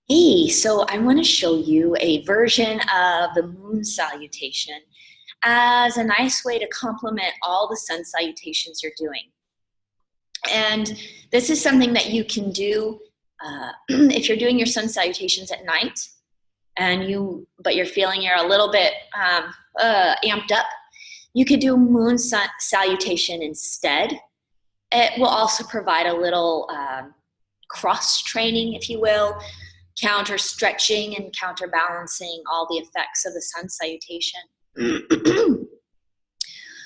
Hey, so I want to show you a version of the moon salutation as a nice way to complement all the sun salutations you're doing. And this is something that you can do if you're doing your sun salutations at night but you're feeling you're a little bit amped up. You could do moon salutation instead. It will also provide a little cross training, if you will, counter stretching and counterbalancing all the effects of the sun salutation.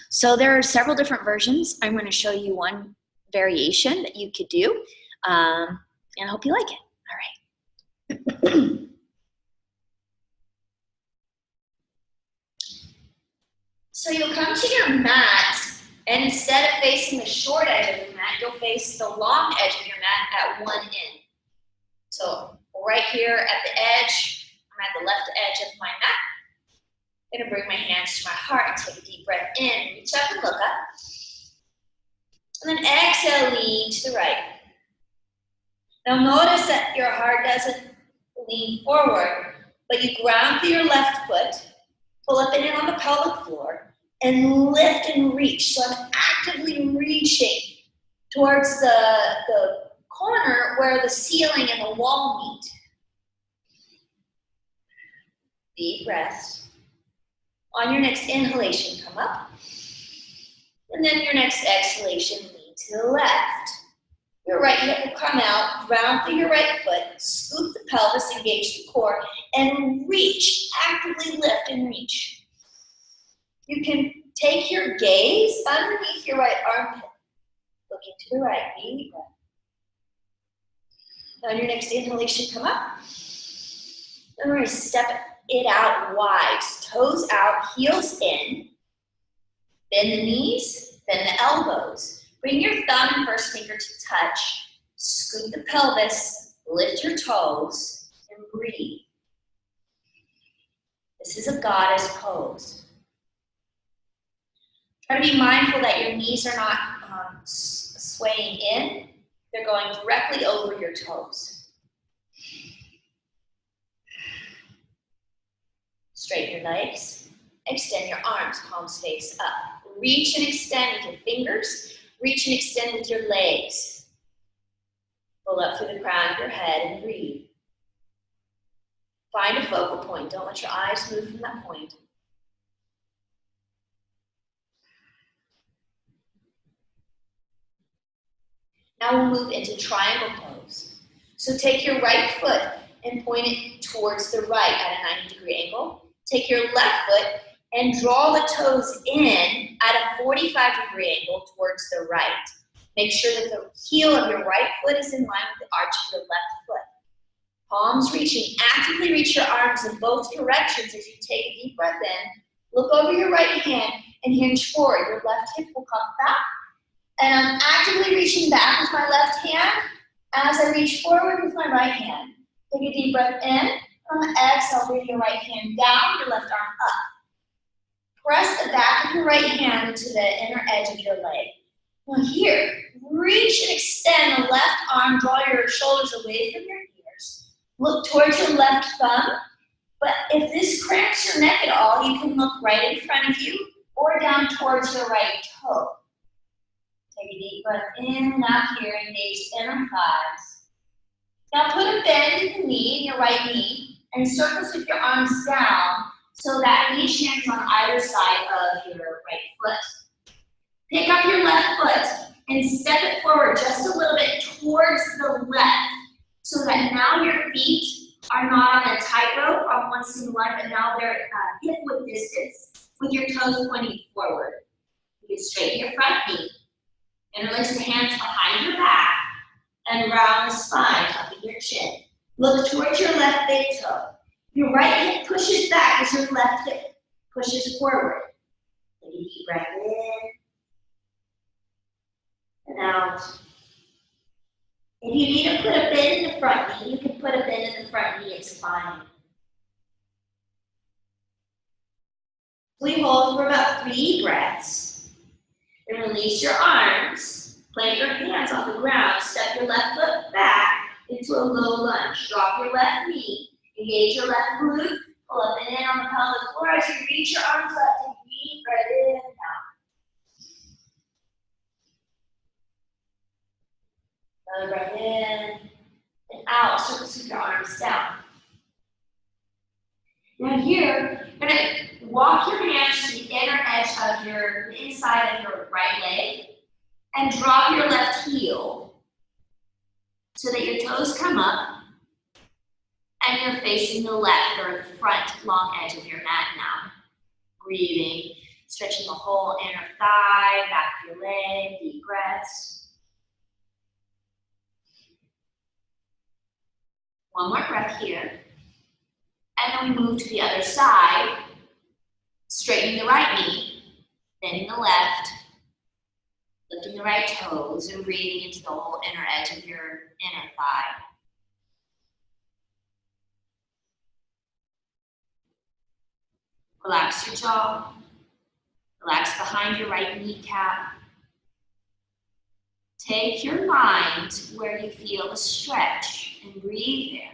So there are several different versions. I'm going to show you one variation that you could do, and I hope you like it. All right. So you'll come to your mat, and instead of facing the short edge of your mat, you'll face the long edge of your mat at one end. So right here at the edge, I'm at the left edge of my mat. I'm going to bring my hands to my heart and take a deep breath in. Reach up and look up. And then exhale, lean to the right. Now notice that your heart doesn't lean forward, but you ground through your left foot, pull up and in on the pelvic floor, and lift and reach. So I'm actively reaching towards the corner where the ceiling and the wall meet. Deep breath. On your next inhalation, come up. And then your next exhalation, lean to the left. Your right hip will come out, ground through your right foot, scoop the pelvis, engage the core, and reach. Actively lift and reach. You can take your gaze underneath your right armpit, looking to the right, deep breath. On your next inhalation, come up. And we're going to step it out wide. Toes out, heels in. Bend the knees, bend the elbows. Bring your thumb and first finger to touch. Scoop the pelvis, lift your toes, and breathe. This is a goddess pose. Try to be mindful that your knees are not swaying in. They're going directly over your toes. Straighten your legs. Extend your arms, palms face up. Reach and extend with your fingers. Reach and extend with your legs. Pull up through the crown of your head and breathe. Find a focal point. Don't let your eyes move from that point. Now we'll move into triangle pose. So take your right foot and point it towards the right at a 90-degree angle. Take your left foot and draw the toes in at a 45-degree angle towards the right. Make sure that the heel of your right foot is in line with the arch of your left foot. Palms reaching. Actively reach your arms in both directions as you take a deep breath in. Look over your right hand and hinge forward. Your left hip will come back. And I'm actively reaching back with my left hand as I reach forward with my right hand. Take a deep breath in. On the exhale, bring your right hand down, your left arm up. Press the back of your right hand into the inner edge of your leg. Now here, reach and extend the left arm. Draw your shoulders away from your ears. Look towards your left thumb. But if this cramps your neck at all, you can look right in front of you or down towards your right toe. Take a deep breath in and out here, engage inner thighs. Now put a bend in the knee, in your right knee, and circles with your arms down so that each hand's on either side of your right foot. Pick up your left foot and step it forward just a little bit towards the left so that now your feet are not on a tightrope on one single line, but now they're hip-width distance with your toes pointing forward. You can straighten your front knee. Interlace the hands behind your back and round the spine, tucking your chin. Look towards your left big toe. Your right hip pushes back as your left hip pushes forward. Take a deep breath in and out. If you need to put a bend in the front knee, you can put a bend in the front knee, it's fine. We hold for about 3 breaths. Then release your arms. Plant your hands on the ground. Step your left foot back. into a low lunge. Drop your left knee, engage your left glute, pull up and in on the pelvic floor as you reach your arms up and breathe right in and out. Another breath in and out. Circle sweep your arms down. Now here, you're going to walk your hands to the inner edge of the inside of your right leg and drop your left heel so that your toes come up and you're facing the left or the front long edge of your mat now. Breathing, stretching the whole inner thigh, back of your leg, deep breaths. One more breath here. And then we move to the other side, straightening the right knee, bending the left, lifting the right toes, and breathing into the whole inner edge of your inner thigh. Relax your jaw, relax behind your right kneecap. Take your mind where you feel the stretch and breathe there.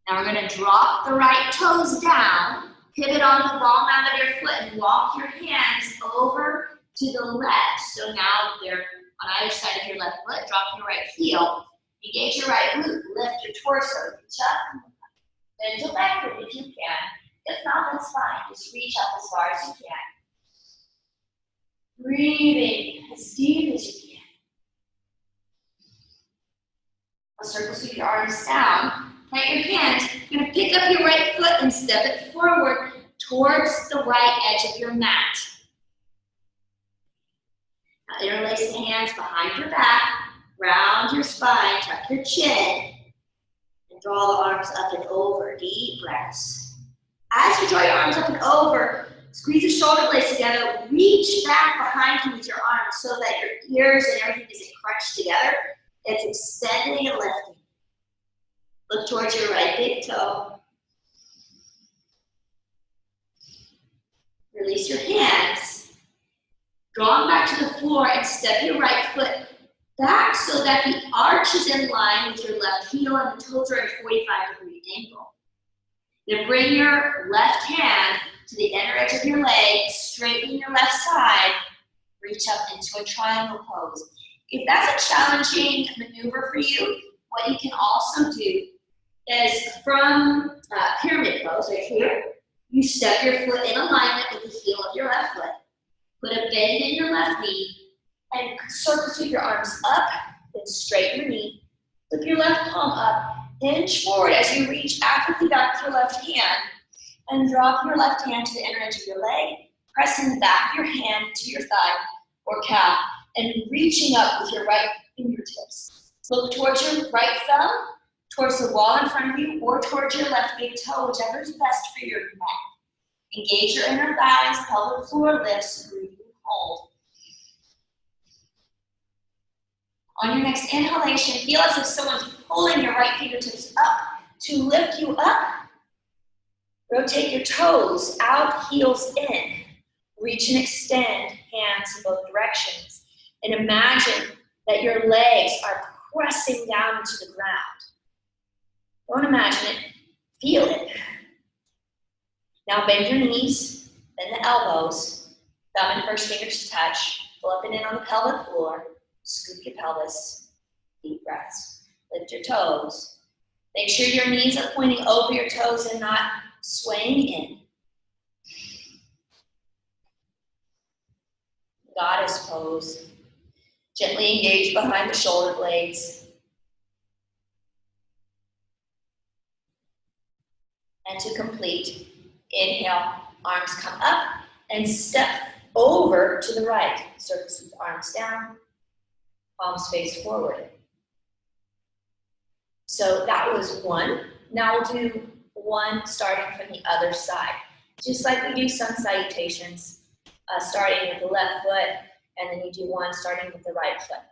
Now we're going to drop the right toes down, pivot on the ball mat of your foot, and walk your hands over to the left. So now they're on either side of your left foot. Drop your right heel. Engage your right glute. Lift your torso. Reach up. Bend to backward if you can. If not, that's fine. Just reach up as far as you can. Breathing as deep as you can. Now circle sweep your arms down. Plant your hands. You're going to pick up your right foot and step it forward towards the right edge of your mat. Now interlace the hands behind your back, round your spine, tuck your chin, and draw the arms up and over. Deep breaths. As you draw your arms up and over, squeeze the shoulder blades together, reach back behind you with your arms so that your ears and everything isn't crunched together. It's extending and lifting. Look towards your right big toe. Release your hands. Draw them back to the floor and step your right foot back so that the arch is in line with your left heel and the toes are at a 45-degree angle. Then bring your left hand to the inner edge of your leg, straighten your left side, reach up into a triangle pose. If that's a challenging maneuver for you, what you can also do is from pyramid pose right here, you step your foot in alignment with the heel of your left foot, put a bend in your left knee, and circle sweep your arms up, then straighten your knee, flip your left palm up, hinge forward as you reach actively back with your left hand, and drop your left hand to the inner edge of your leg, pressing the back of your hand to your thigh or calf, and reaching up with your right fingertips. Look towards your right thumb, towards the wall in front of you, or towards your left big toe, whichever is best for your neck. Engage your inner thighs, pelvic floor lifts, breathe and hold. On your next inhalation, feel as if someone's pulling your right fingertips up to lift you up. Rotate your toes out, heels in. Reach and extend hands in both directions. And imagine that your legs are pressing down into the ground. Don't imagine it, feel it. Now bend your knees, bend the elbows, thumb and first fingers touch, pull up and in on the pelvic floor, scoop your pelvis, deep breaths. Lift your toes. Make sure your knees are pointing over your toes and not swaying in. Goddess pose. Gently engage behind the shoulder blades. And to complete, inhale, arms come up and step over to the right. Circle sweep arms down, palms face forward. So that was one. Now we'll do one starting from the other side. Just like we do sun salutations, starting with the left foot, and then you do one starting with the right foot.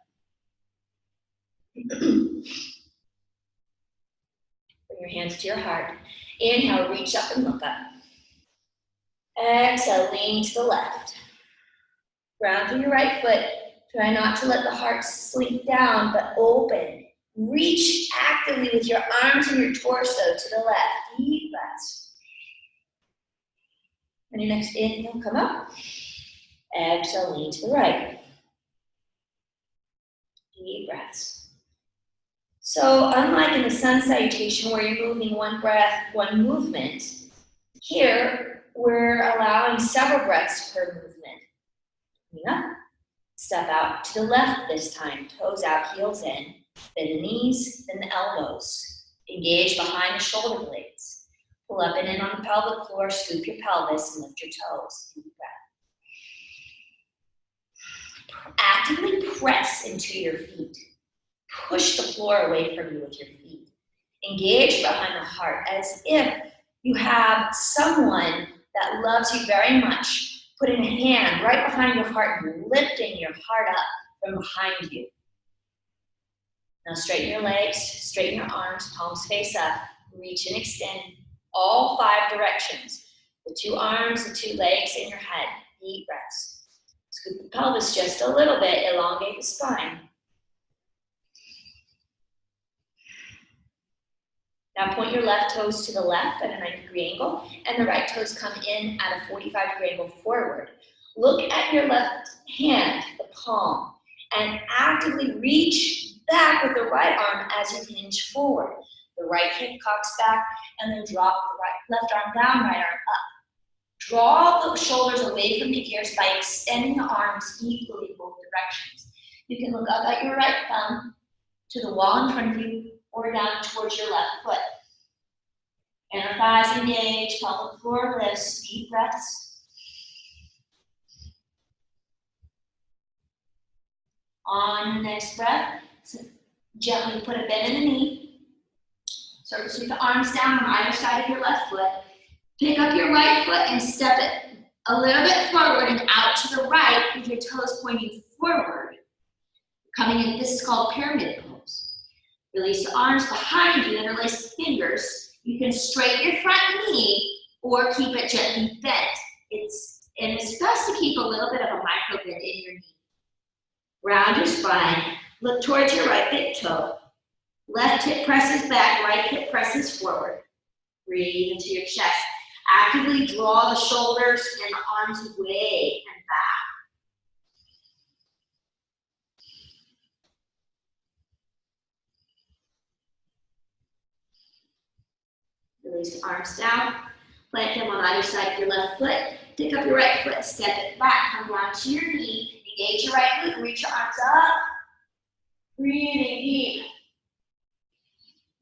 Bring your hands to your heart. Inhale, reach up and look up. Exhale, lean to the left. Ground through your right foot. Try not to let the heart sink down, but open. Reach actively with your arms and your torso to the left. Deep breaths. On your next inhale, come up. Exhale, lean to the right. Deep breaths. So unlike in the sun salutation where you're moving one breath, one movement, here we're allowing several breaths per movement. Coming up, step out to the left this time, toes out, heels in, bend the knees, then the elbows. Engage behind the shoulder blades. Pull up and in on the pelvic floor, scoop your pelvis and lift your toes. Deep breath. Actively press into your feet. Push the floor away from you with your feet. Engage behind the heart as if you have someone that loves you very much, putting a hand right behind your heart and lifting your heart up from behind you. Now straighten your legs, straighten your arms, palms face up, reach and extend all 5 directions. The 2 arms, the 2 legs, and your head. Deep breaths. Scoop the pelvis just a little bit, elongate the spine. Now point your left toes to the left at a 90-degree angle, and the right toes come in at a 45-degree angle forward. Look at your left hand, the palm, and actively reach back with the right arm as you hinge forward. The right hip cocks back, and then drop the left arm down, right arm up. Draw the shoulders away from the ears by extending the arms equally both directions. You can look up at your right thumb to the wall in front of you or down towards your left foot. Inner thighs engage, pelvic floor lifts, deep breaths. On the next breath, so gently put a bend in the knee. Circle sweep the arms down on either side of your left foot. Pick up your right foot and step it a little bit forward and out to the right with your toes pointing forward. Coming in, this is called pyramid pose. Release the arms behind you, interlace the fingers. You can straighten your front knee or keep it gently bent. It's best to keep a little bit of a micro bend in your knee. Round your spine, look towards your right big toe. Left hip presses back, right hip presses forward. Breathe into your chest. Actively draw the shoulders and arms away and back. Release the arms down. Plant them on either side of your left foot. Pick up your right foot, step it back. Come down to your knee. Engage your right glute, reach your arms up. Breathing deep.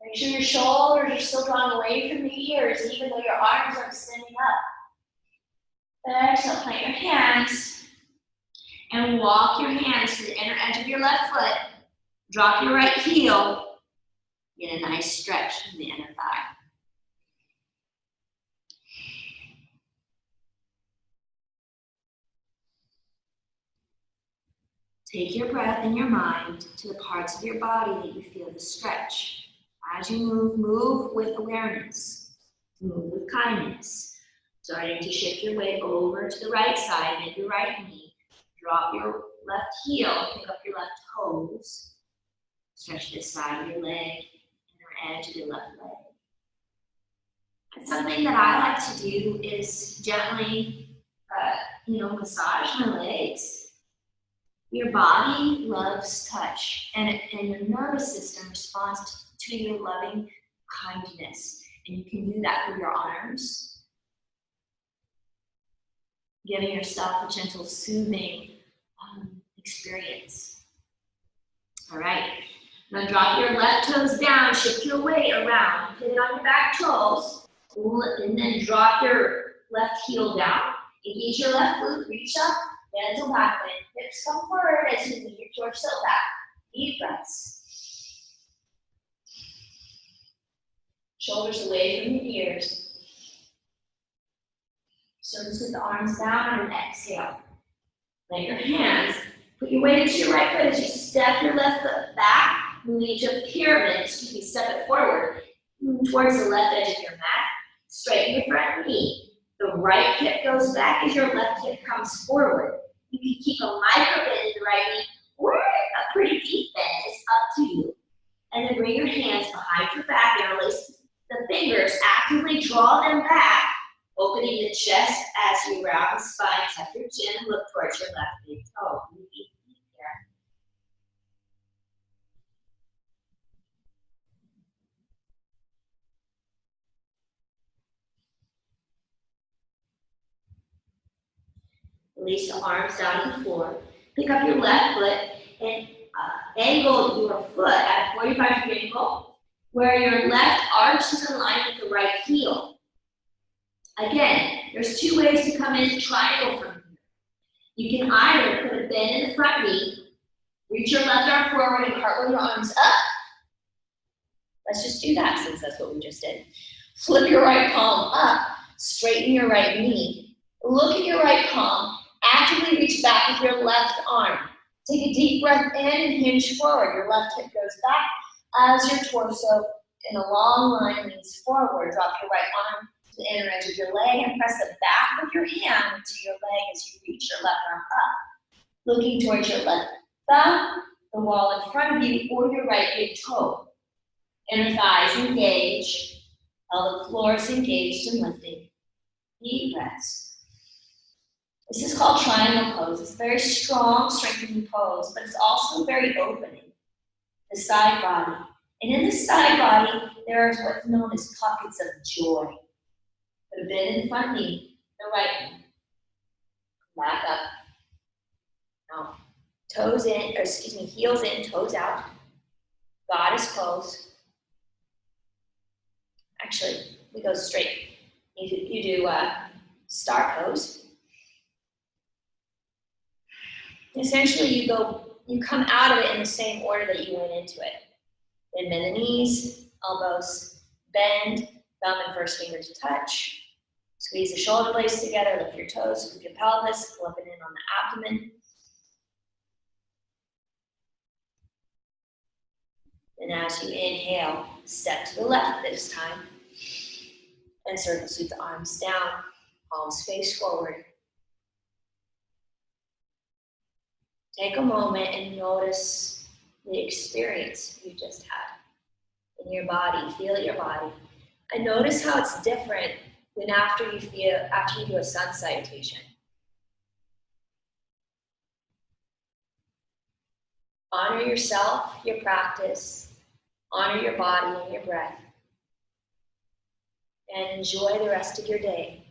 Make sure your shoulders are still drawn away from the ears, even though your arms are extending up. Exhale, plant your hands and walk your hands to the inner edge of your left foot. Drop your right heel. Get a nice stretch in the inner thigh. Take your breath and your mind to the parts of your body that you feel the stretch. As you move, move with awareness. Move with kindness. Starting to shift your weight over to the right side, bend your right knee. Drop your left heel, pick up your left toes. Stretch this side of your leg, inner edge of your left leg. And something that I like to do is gently, massage my legs. Your body loves touch, and your nervous system responds to your loving kindness. And you can do that with your arms, giving yourself a gentle, soothing experience. All right, now drop your left toes down, shift your weight around, pivot on your back toes, and then drop your left heel down. Engage your left glute, reach up, bend to back bend. Hips come forward as you lean your torso back. Deep breaths. Shoulders away from your ears. Circle with the arms down and exhale. Let your hands, put your weight into your right foot as you step your left foot back, moving into a pyramid, step it forward, moving towards the left edge of your mat. Straighten your front knee. The right hip goes back as your left hip comes forward. You can keep a micro bend in the right knee or a pretty deep bend. It's up to you. And then bring your hands behind your back, interlace the fingers, actively draw them back, opening the chest as you round the spine, tuck your chin, look towards your left big toe. Release the arms down to the floor. Pick up your left foot and angle your foot at a 45-degree angle where your left arch is in line with the right heel. Again, there's two ways to come into triangle from here. You can either put a bend in the front knee, reach your left arm forward and cartwheel your arms up. Let's just do that since that's what we just did. Flip your right palm up, straighten your right knee. Look at your right palm, actively reach back with your left arm. Take a deep breath in and hinge forward. Your left hip goes back as your torso in a long line leans forward. Drop your right arm to the inner edge of your leg and press the back of your hand to your leg as you reach your left arm up. Looking towards your left thumb, the wall in front of you, or your right big toe. Inner thighs engage, pelvic floor is engaged and lifting. Deep breaths. This is called triangle pose. It's a very strong, strengthening pose, but it's also very opening. The side body. And in the side body, there is what's known as pockets of joy. Put a bend in the front knee, the right knee. Back up. Now, toes in, or excuse me, heels in, toes out. Goddess pose. Actually, we go straight. You do star pose. Essentially, you come out of it in the same order that you went into it. Then bend the knees, elbows bend, thumb and first finger to touch. Squeeze the shoulder blades together, lift your toes, scoop your pelvis, flip it in on the abdomen. And as you inhale, step to the left this time. And circle sweep the arms down, palms face forward. Take a moment and notice the experience you just had in your body. Feel your body. And notice how it's different than after you do a sun salutation. Honor yourself, your practice. Honor your body and your breath. And enjoy the rest of your day,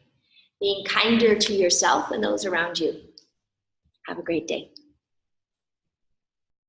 being kinder to yourself and those around you. Have a great day.